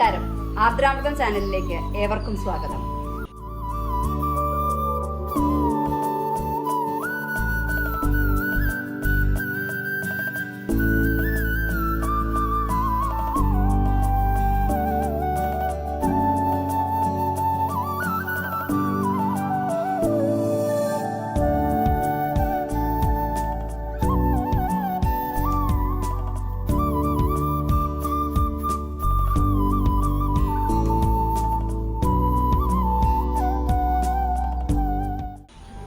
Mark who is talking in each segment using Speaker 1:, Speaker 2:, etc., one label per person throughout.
Speaker 1: നമസ്കാരം. ആർദ്രാമൃതം ചാനലിലേക്ക് ഏവർക്കും സ്വാഗതം.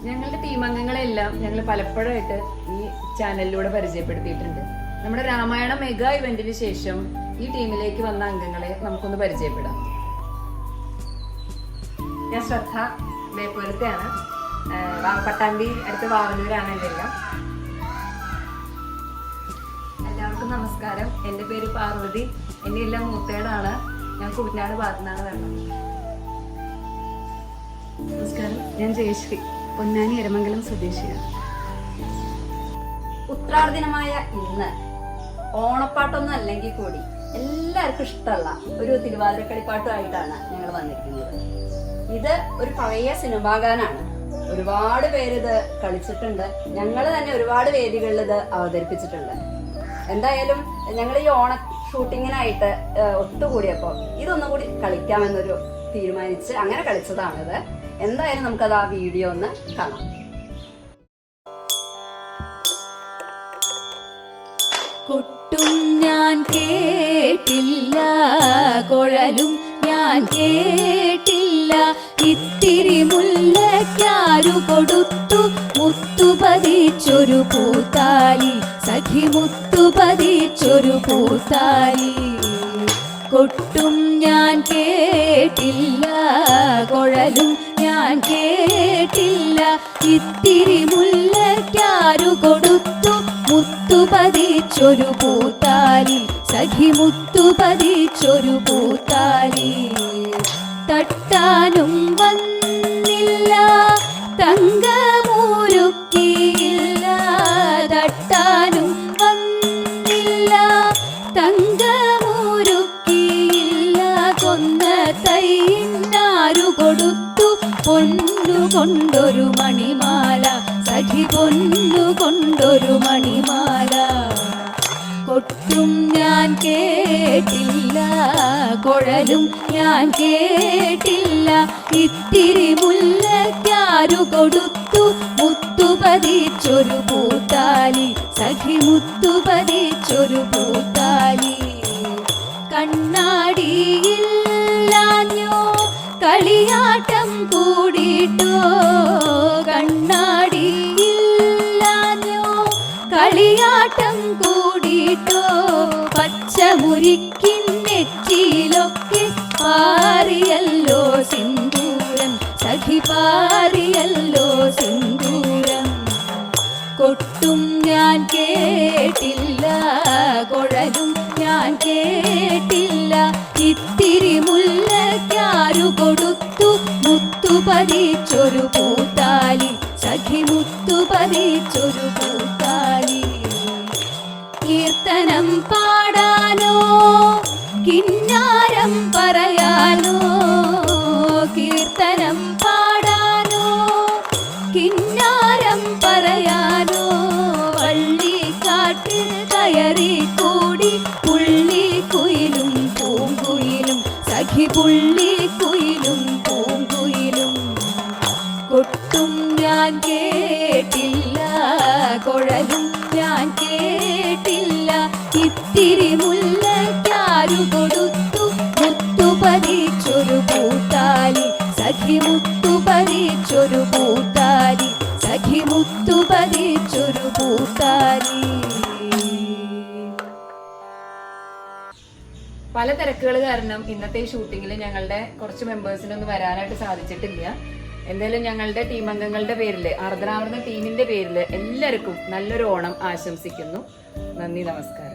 Speaker 2: ഞങ്ങളുടെ ടീം അംഗങ്ങളെല്ലാം ഞങ്ങൾ പലപ്പോഴായിട്ട് ഈ ചാനലിലൂടെ പരിചയപ്പെടുത്തിയിട്ടുണ്ട്. നമ്മുടെ രാമായണ മെഗാ ഇവന്റിന് ശേഷം ഈ ടീമിലേക്ക് വന്ന അംഗങ്ങളെ നമുക്കൊന്ന് പരിചയപ്പെടാം.
Speaker 3: ഞാൻ ശ്രദ്ധ വേപ്പൂരത്തെയാണ്. പട്ടാമ്പി അടുത്ത് വാവനൂരാണ് എൻ്റെ എല്ലാം. എല്ലാവർക്കും നമസ്കാരം. എൻ്റെ പേര് പാർവതി. എൻ്റെ എല്ലാം മൂത്തേടാണ്. ഞാൻ കുട്ടനാട് ഭാഗത്തുനിന്നാണ് വരുന്നത്.
Speaker 4: നമസ്കാരം, ഞാൻ ജയശ്രീ, പൊന്നാനി എരമംഗലം സ്വദേശിയാണ്.
Speaker 1: ഉത്രാടദിനമായ ഇന്ന് ഓണപ്പാട്ടൊന്നും അല്ലെങ്കിൽ കൂടി എല്ലാവർക്കും ഇഷ്ടമുള്ള ഒരു തിരുവാതിരക്കളിപ്പാട്ടുമായിട്ടാണ് ഞങ്ങൾ വന്നിരിക്കുന്നത്. ഇത് ഒരു പഴയ സിനിമാ ഗാനാണ്. ഒരുപാട് പേര് ഇത് കളിച്ചിട്ടുണ്ട്. ഞങ്ങൾ തന്നെ ഒരുപാട് വേദികളിൽ ഇത് അവതരിപ്പിച്ചിട്ടുണ്ട്. എന്തായാലും ഞങ്ങൾ ഈ ഓണ ഷൂട്ടിങ്ങിനായിട്ട് ഒത്തുകൂടിയപ്പോൾ ഇതൊന്നും കൂടി കളിക്കാമെന്നൊരു തീരുമാനിച്ച് അങ്ങനെ കളിച്ചതാണിത്. എന്തായാലും നമുക്കത് ആ വീഡിയോ ഒന്ന് കാണാം.
Speaker 5: കൊട്ടും ഞാൻ കേട്ടില്ല, കുഴലും ഞാൻ കേട്ടില്ല, ഇത്തിരി മുല്ലയ്ക്കാരു കൊടുത്തു മുത്തുപതിച്ചൊരു പൂത്താലി, സഖി മുത്തുപതിച്ചൊരു പൂത്താലി. കൊട്ടും ഞാൻ കേട്ടില്ല, കുഴലും ഞാൻ കേട്ടില്ല, ഇത്തിരി മുല്ലയ്ക്കാരു കൊടുത്തു മുത്തുപതിച്ചൊരു പൂത്താലി, സഖി മുത്തുപതിച്ചൊരു പൂത്താലി. തട്ടാനും വന്നില്ല, തങ്കമൂരുക്കിയില്ല, തട്ടാനും വന്നില്ല, തങ്കമൂരുക്കിയില്ല, കൊന്ന തൈന്നാരു കൊടുത്തു പൊന്നു കൊണ്ടൊരു മണിമാല, സഖി പൊന്നു കൊണ്ടൊരു മണിമാല. കൊട്ടും ഞാൻ കേട്ടില്ല, കുഴലും ഞാൻ കേട്ടില്ല, ഇത്തിരി മുല്ലയ്ക്കാരു കൊടുത്തു മുത്തുപതിച്ചൊരു പൂത്താലി, സഖി മുത്തുപതിച്ചൊരു പൂത്താലി. കണ്ണാടിയില്ലാഞ്ഞോ കളിയാട്ടം കൂടിട്ടോ, കണ്ണാടിയില്ലാഞ്ഞോ കളിയാട്ടം കൂടിട്ടോ, പച്ചമുരിക്കിൻ നെറ്റിയിലൊക്കെ പാറിയല്ലോ സിന്ദൂരം, സഖി പാറിയല്ലോ സിന്ദൂരം. കൊട്ടും ഞാൻ കേട്ടില്ല, കുഴലും ഞാൻ കേട്ടില്ല, ഇത്തിരി മുല്ലയ്ക്കാരു കൊടുത്തു മുത്തുപതിച്ചൊരു പൂത്താലി, സഖി മുത്തുപതിച്ചൊരു പൂത്താലി. കീർത്തനം പാടാനോ കിന്നാരം പറയാനോ, കീർത്തനം പാടാനോ കിന്നാരം പറയാനോ, വള്ളിക്കാട്ടിൽ കയറി കൂടി പുള്ളിക്കുയിലും പൂങ്കുയിലും, സഖി പുള്ളിക്കുയിലും പൂങ്കുയിലും. കൊട്ടും ഞാൻ കേട്ടില്ല, കുഴലും ഞാൻ കേട്ടില്ല, ഇത്തിരി മുല്ലയ്ക്കാരു കൊടുത്തു മുത്തുപതിച്ചൊരു പൂത്താലി, സഖി മുത്തുപതിച്ചൊരു പൂത്താലി, സഖി മുത്തുപതിച്ചൊരു പൂത്താലി.
Speaker 2: പല തിരക്കുകൾ കാരണം ഇന്നത്തെ ഈ ഷൂട്ടിങ്ങിൽ ഞങ്ങളുടെ കുറച്ച് മെമ്പേഴ്സിനൊന്നും വരാനായിട്ട് സാധിച്ചിട്ടില്ല. എന്തായാലും ഞങ്ങളുടെ ടീം അംഗങ്ങളുടെ പേരിൽ, ആർദ്രാമൃതം ടീമിന്റെ പേരിൽ എല്ലാവർക്കും നല്ലൊരു ഓണം ആശംസിക്കുന്നു. നന്ദി, നമസ്കാരം.